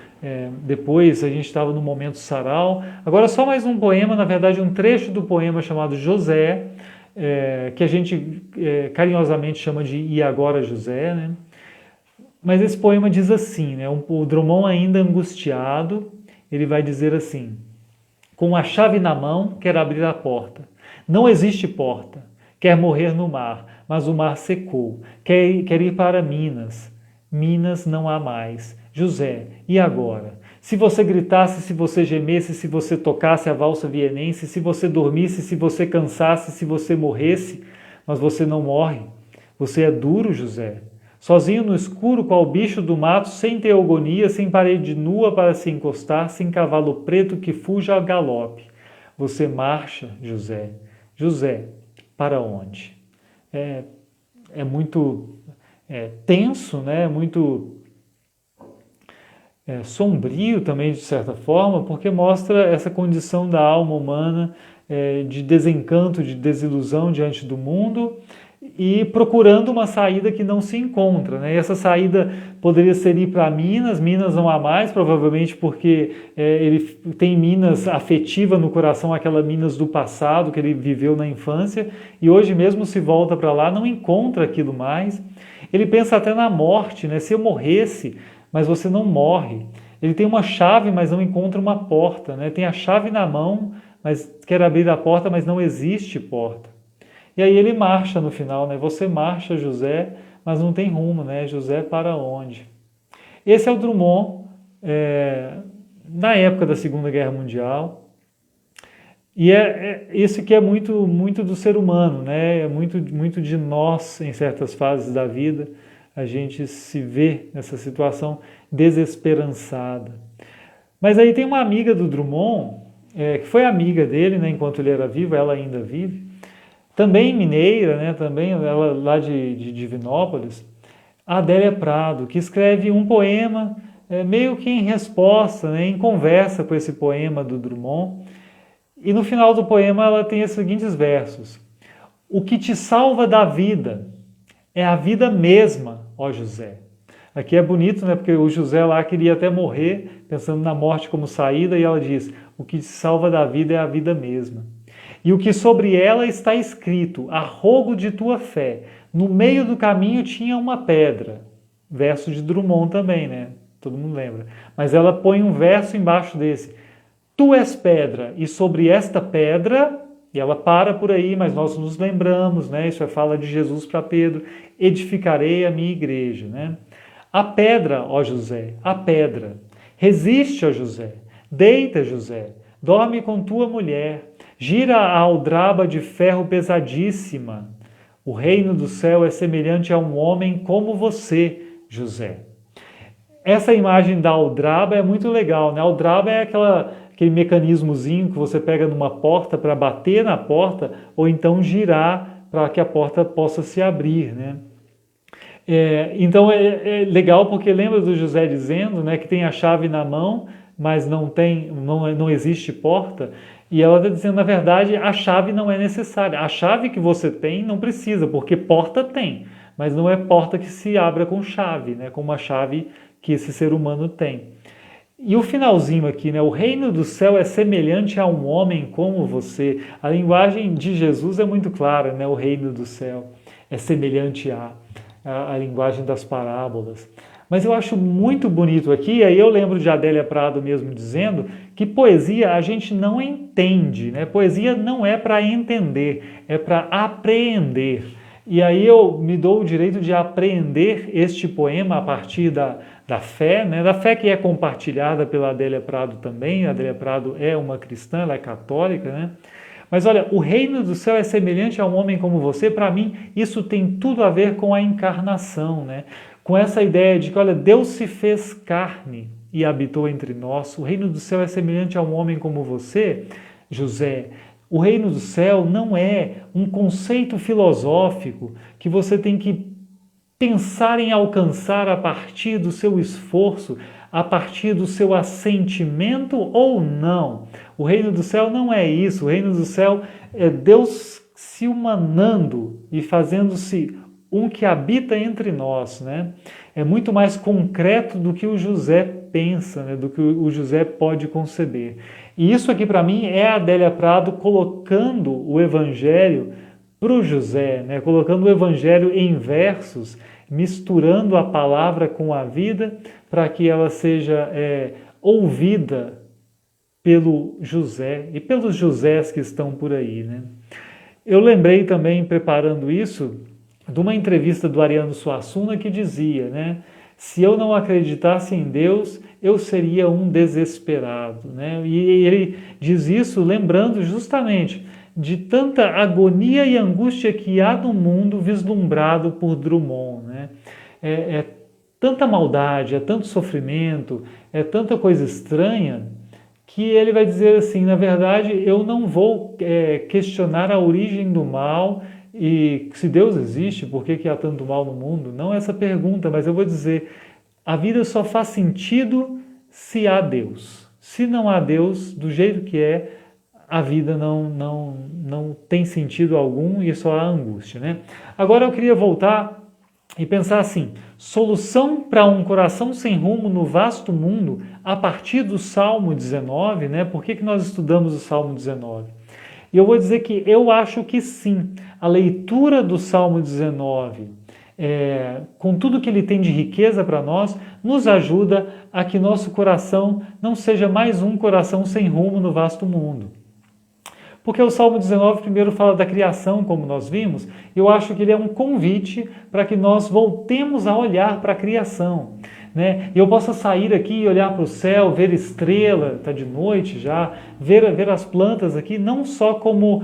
depois, a gente estava no momento sarau. Agora só mais um poema, na verdade um trecho do poema chamado José, que a gente carinhosamente chama de E Agora José, né? Mas esse poema diz assim, né? O Drummond ainda angustiado, ele vai dizer assim: com a chave na mão, quer abrir a porta. Não existe porta. Quer morrer no mar, mas o mar secou. Quer ir para Minas. Minas não há mais. José, e agora? Se você gritasse, se você gemesse, se você tocasse a valsa vienense, se você dormisse, se você cansasse, se você morresse, mas você não morre. Você é duro, José. Sozinho no escuro, qual bicho do mato, sem teogonia, sem parede nua para se encostar, sem cavalo preto que fuja a galope. Você marcha, José. José, para onde? É muito tenso, né? Muito sombrio também, de certa forma, porque mostra essa condição da alma humana de desencanto, de desilusão diante do mundo e procurando uma saída que não se encontra, né? E essa saída poderia ser ir para Minas. Minas não há mais, provavelmente porque ele tem Minas afetiva no coração, aquela Minas do passado que ele viveu na infância, e hoje mesmo se volta para lá, não encontra aquilo mais. Ele pensa até na morte, né? Se eu morresse, mas você não morre. Ele tem uma chave, mas não encontra uma porta, né? Tem a chave na mão, mas quer abrir a porta, mas não existe porta. E aí ele marcha no final, né? Você marcha, José, mas não tem rumo, né? José, para onde? Esse é o Drummond, na época da Segunda Guerra Mundial. E isso que é muito, muito do ser humano, né? É muito, muito de nós em certas fases da vida. A gente se vê nessa situação desesperançada. Mas aí tem uma amiga do Drummond, que foi amiga dele, né, enquanto ele era vivo, ela ainda vive, também mineira, né, também ela lá de Divinópolis, a Adélia Prado, que escreve um poema meio que em resposta, né, em conversa com esse poema do Drummond. E no final do poema ela tem os seguintes versos: o que te salva da vida é a vida mesma, ó José. Aqui é bonito, né, porque o José lá queria até morrer, pensando na morte como saída, e ela diz: o que te salva da vida é a vida mesma. E o que sobre ela está escrito: a rogo de tua fé. No meio do caminho tinha uma pedra. Verso de Drummond também, né? Todo mundo lembra. Mas ela põe um verso embaixo desse: tu és pedra, e sobre esta pedra, e ela para por aí, mas nós nos lembramos, né? Isso é fala de Jesus para Pedro: edificarei a minha igreja, né? A pedra, ó José, a pedra. Resiste, ó José. Deita, José. Dorme com tua mulher. Gira a aldraba de ferro pesadíssima. O reino do céu é semelhante a um homem como você, José. Essa imagem da aldraba é muito legal, né? A aldraba é aquele mecanismozinho que você pega numa porta para bater na porta ou então girar para que a porta possa se abrir, né? Então é legal porque lembra do José dizendo, né, que tem a chave na mão, mas não existe porta. E ela está dizendo, na verdade, a chave não é necessária. A chave que você tem não precisa, porque porta tem, mas não é porta que se abra com chave, né, como a chave que esse ser humano tem. E o finalzinho aqui, né, o reino do céu é semelhante a um homem como você. A linguagem de Jesus é muito clara, né, o reino do céu é semelhante a... a linguagem das parábolas. Mas eu acho muito bonito aqui, aí eu lembro de Adélia Prado mesmo dizendo que poesia a gente não entende, né? Poesia não é para entender, é para apreender. E aí eu me dou o direito de apreender este poema a partir da fé, né? Da fé que é compartilhada pela Adélia Prado também. A Adélia Prado é uma cristã, ela é católica, né? Mas olha, o reino do céu é semelhante a um homem como você. Para mim, isso tem tudo a ver com a encarnação, né? Com essa ideia de que, olha, Deus se fez carne e habitou entre nós. O reino do céu é semelhante a um homem como você, José. O reino do céu não é um conceito filosófico que você tem que pensar em alcançar a partir do seu esforço, a partir do seu assentimento ou não. O reino do céu não é isso. O reino do céu é Deus se humanando e fazendo-se um que habita entre nós, né? É muito mais concreto do que o José pensa, né? Do que o José pode conceber. E isso aqui para mim é a Adélia Prado colocando o Evangelho para o José, né? Colocando o Evangelho em versos, misturando a palavra com a vida, para que ela seja ouvida pelo José e pelos Josés que estão por aí, né? Eu lembrei também, preparando isso, de uma entrevista do Ariano Suassuna que dizia, né? Se eu não acreditasse em Deus, eu seria um desesperado, né? E ele diz isso lembrando justamente de tanta agonia e angústia que há no mundo vislumbrado por Drummond, né? É tanta maldade, é tanto sofrimento, é tanta coisa estranha, que ele vai dizer assim, na verdade, eu não vou questionar a origem do mal e se Deus existe, por que há tanto mal no mundo? Não é essa pergunta, mas eu vou dizer, a vida só faz sentido se há Deus. Se não há Deus, do jeito que é, a vida não tem sentido algum e só há angústia, né? Agora eu queria voltar e pensar assim, solução para um coração sem rumo no vasto mundo a partir do Salmo 19, né? Por que nós estudamos o Salmo 19? E eu vou dizer que eu acho que sim, a leitura do Salmo 19, com tudo que ele tem de riqueza para nós, nos ajuda a que nosso coração não seja mais um coração sem rumo no vasto mundo. Porque o Salmo 19 primeiro fala da criação, como nós vimos, e eu acho que ele é um convite para que nós voltemos a olhar para a criação, né? E eu possa sair aqui e olhar para o céu, ver estrela, está de noite já, ver as plantas aqui, não só como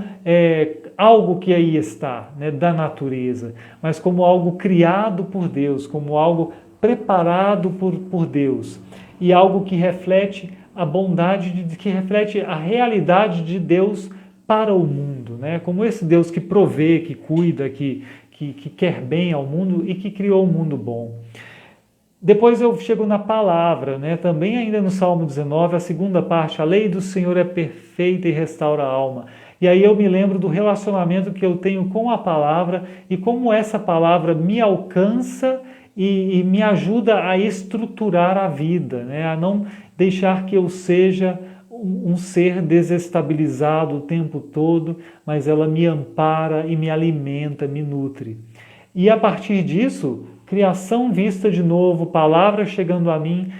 algo que aí está, né, da natureza, mas como algo criado por Deus, como algo preparado por Deus, e algo que reflete a bondade, que reflete a realidade de Deus para o mundo, né? Como esse Deus que provê, que cuida, que quer bem ao mundo e que criou um mundo bom. Depois eu chego na palavra, né? Também ainda no Salmo 19, a segunda parte, a lei do Senhor é perfeita e restaura a alma. E aí eu me lembro do relacionamento que eu tenho com a palavra e como essa palavra me alcança e me ajuda a estruturar a vida, né? A não deixar que eu seja um ser desestabilizado o tempo todo, mas ela me ampara e me alimenta, me nutre. E a partir disso, criação vista de novo, palavra chegando a mim,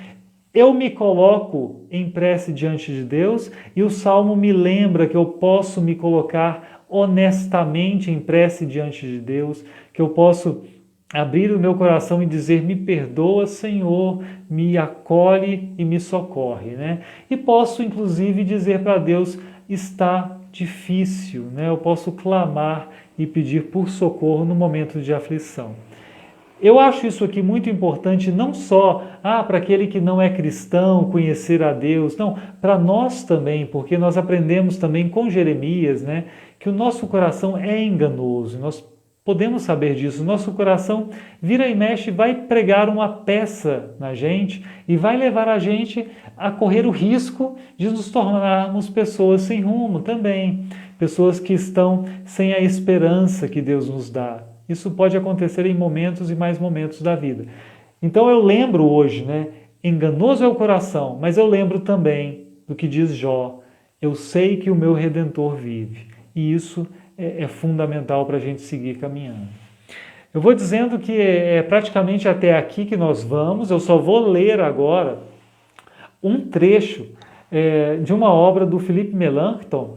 eu me coloco em prece diante de Deus e o Salmo me lembra que eu posso me colocar honestamente em prece diante de Deus, que eu posso abrir o meu coração e dizer, me perdoa, Senhor, me acolhe e me socorre, né? E posso, inclusive, dizer para Deus, está difícil, né? Eu posso clamar e pedir por socorro no momento de aflição. Eu acho isso aqui muito importante, não só para aquele que não é cristão, conhecer a Deus, não, para nós também, porque nós aprendemos também com Jeremias, né, que o nosso coração é enganoso, nós podemos saber disso. Nosso coração vira e mexe, vai pregar uma peça na gente e vai levar a gente a correr o risco de nos tornarmos pessoas sem rumo também. Pessoas que estão sem a esperança que Deus nos dá. Isso pode acontecer em momentos e mais momentos da vida. Então eu lembro hoje, né? Enganoso é o coração, mas eu lembro também do que diz Jó. Eu sei que o meu Redentor vive. E isso é fundamental para a gente seguir caminhando. Eu vou dizendo que é praticamente até aqui que nós vamos, eu só vou ler agora um trecho de uma obra do Philippe Melanchthon,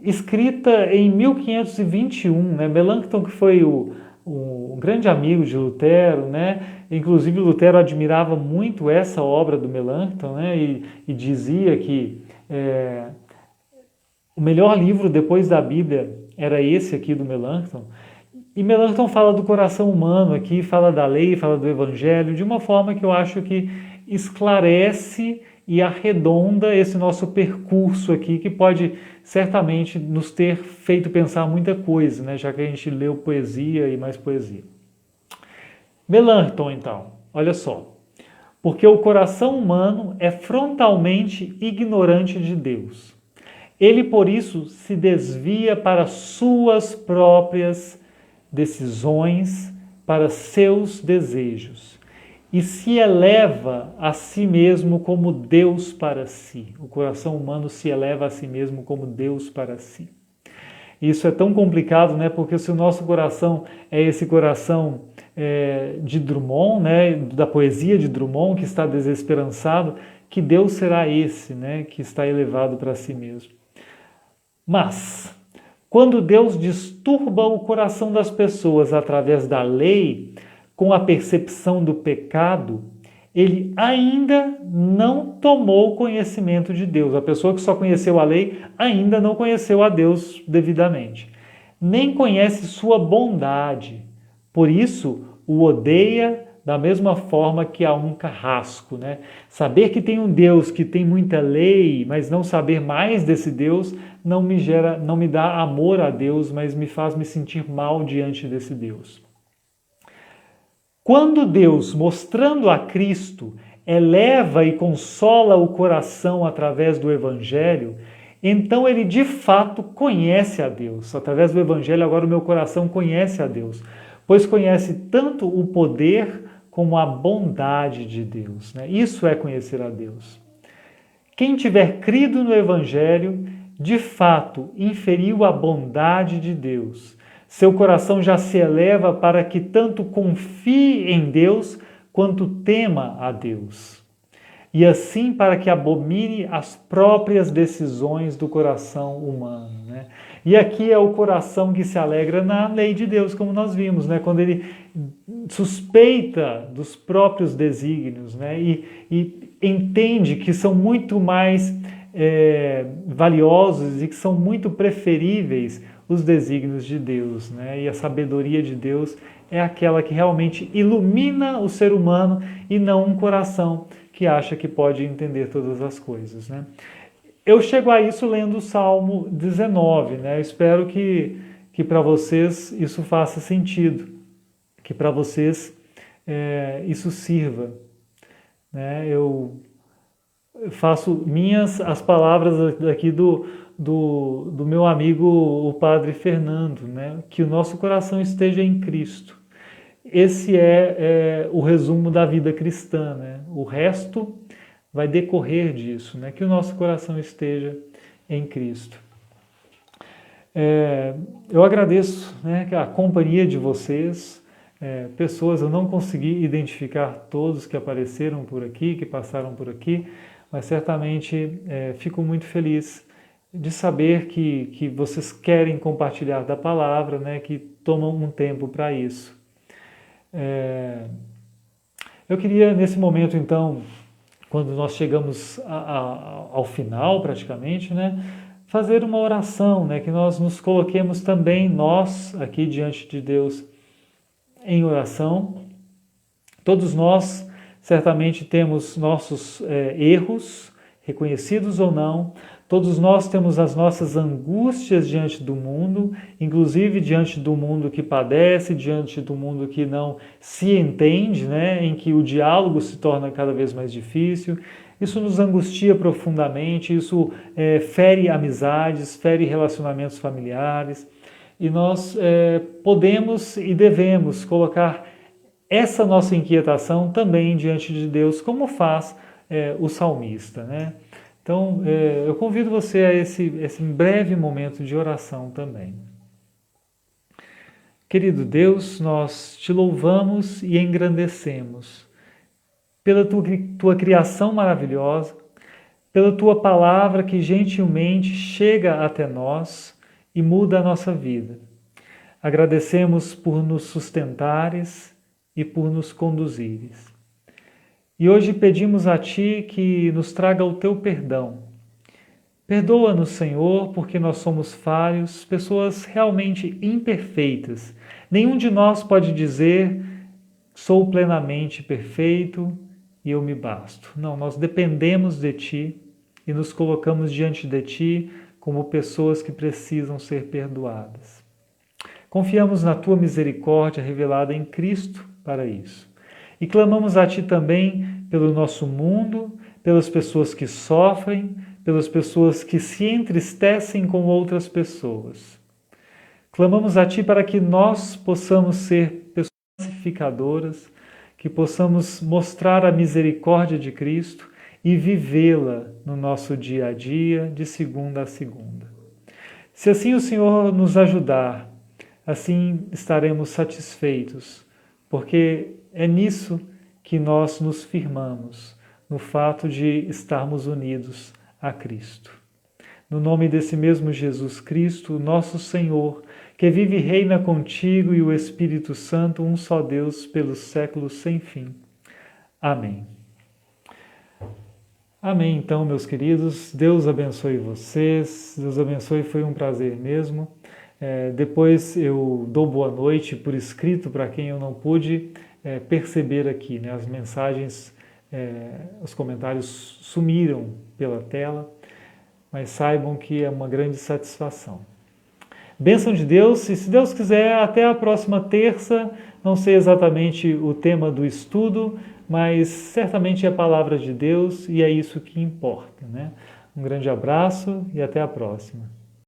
escrita em 1521, né? Melanchthon, que foi o grande amigo de Lutero, né? Inclusive Lutero admirava muito essa obra do Melanchthon, né? E dizia que o melhor livro depois da Bíblia era esse aqui do Melanchthon. E Melanchthon fala do coração humano aqui, fala da lei, fala do evangelho, de uma forma que eu acho que esclarece e arredonda esse nosso percurso aqui, que pode certamente nos ter feito pensar muita coisa, né? Já que a gente leu poesia e mais poesia. Melanchthon, então, olha só. Porque o coração humano é frontalmente ignorante de Deus. Ele, por isso, se desvia para suas próprias decisões, para seus desejos, e se eleva a si mesmo como Deus para si. O coração humano se eleva a si mesmo como Deus para si. Isso é tão complicado, né? Porque se o nosso coração é esse coração de Drummond, né? Da poesia de Drummond, que está desesperançado, que Deus será esse, né? Que está elevado para si mesmo. Mas, quando Deus disturba o coração das pessoas através da lei, com a percepção do pecado, ele ainda não tomou conhecimento de Deus. A pessoa que só conheceu a lei ainda não conheceu a Deus devidamente. Nem conhece sua bondade. Por isso, o odeia da mesma forma que a um carrasco, né? Saber que tem um Deus que tem muita lei, mas não saber mais desse Deus, não me dá amor a Deus, mas me faz me sentir mal diante desse Deus. Quando Deus, mostrando a Cristo, eleva e consola o coração através do Evangelho, então ele de fato conhece a Deus. Através do Evangelho, agora o meu coração conhece a Deus, pois conhece tanto o poder como a bondade de Deus, né? Isso é conhecer a Deus. Quem tiver crido no Evangelho, de fato, inferiu a bondade de Deus. Seu coração já se eleva para que tanto confie em Deus, quanto tema a Deus. E assim para que abomine as próprias decisões do coração humano, né? E aqui é o coração que se alegra na lei de Deus, como nós vimos, né? Quando ele suspeita dos próprios desígnios, né? E entende que são muito mais valiosos e que são muito preferíveis os desígnios de Deus, né? E a sabedoria de Deus é aquela que realmente ilumina o ser humano e não um coração que acha que pode entender todas as coisas, né? Eu chego a isso lendo o Salmo 19, né? Eu espero que para vocês isso faça sentido, que para vocês isso sirva, né? Eu faço minhas as palavras aqui do meu amigo, o Padre Fernando, né? Que o nosso coração esteja em Cristo. Esse é o resumo da vida cristã, né? O resto vai decorrer disso, né? Que o nosso coração esteja em Cristo. Eu agradeço, né, a companhia de vocês, pessoas, eu não consegui identificar todos que apareceram por aqui, que passaram por aqui, mas certamente fico muito feliz de saber que vocês querem compartilhar da palavra, né, que tomam um tempo para isso. Eu queria, nesse momento, então, quando nós chegamos ao final, praticamente, né, fazer uma oração, né, que nós nos coloquemos também, nós, aqui diante de Deus, em oração. Todos nós, certamente, temos nossos erros, reconhecidos ou não. Todos nós temos as nossas angústias diante do mundo, inclusive diante do mundo que padece, diante do mundo que não se entende, né, em que o diálogo se torna cada vez mais difícil. Isso nos angustia profundamente, isso fere amizades, fere relacionamentos familiares. E nós podemos e devemos colocar essa nossa inquietação também diante de Deus, como faz o salmista, né? Então, eu convido você a esse breve momento de oração também. Querido Deus, nós te louvamos e engrandecemos pela tua criação maravilhosa, pela tua palavra que gentilmente chega até nós e muda a nossa vida. Agradecemos por nos sustentares e por nos conduzires. E hoje pedimos a Ti que nos traga o Teu perdão. Perdoa-nos, Senhor, porque nós somos falhos, pessoas realmente imperfeitas. Nenhum de nós pode dizer, sou plenamente perfeito e eu me basto. Não, nós dependemos de Ti e nos colocamos diante de Ti como pessoas que precisam ser perdoadas. Confiamos na Tua misericórdia revelada em Cristo para isso. E clamamos a Ti também pelo nosso mundo, pelas pessoas que sofrem, pelas pessoas que se entristecem com outras pessoas. Clamamos a Ti para que nós possamos ser pessoas pacificadoras, que possamos mostrar a misericórdia de Cristo e vivê-la no nosso dia a dia, de segunda a segunda. Se assim o Senhor nos ajudar, assim estaremos satisfeitos, porque é nisso que nós nos firmamos, no fato de estarmos unidos a Cristo. No nome desse mesmo Jesus Cristo, nosso Senhor, que vive e reina contigo e o Espírito Santo, um só Deus, pelos séculos sem fim. Amém. Amém, então, meus queridos. Deus abençoe vocês. Deus abençoe, foi um prazer mesmo. Depois eu dou boa noite por escrito para quem eu não pude perceber aqui, né? As mensagens, os comentários sumiram pela tela, mas saibam que é uma grande satisfação. Bênção de Deus, e se Deus quiser, até a próxima terça. Não sei exatamente o tema do estudo, mas certamente é a palavra de Deus e é isso que importa, né? Um grande abraço e até a próxima.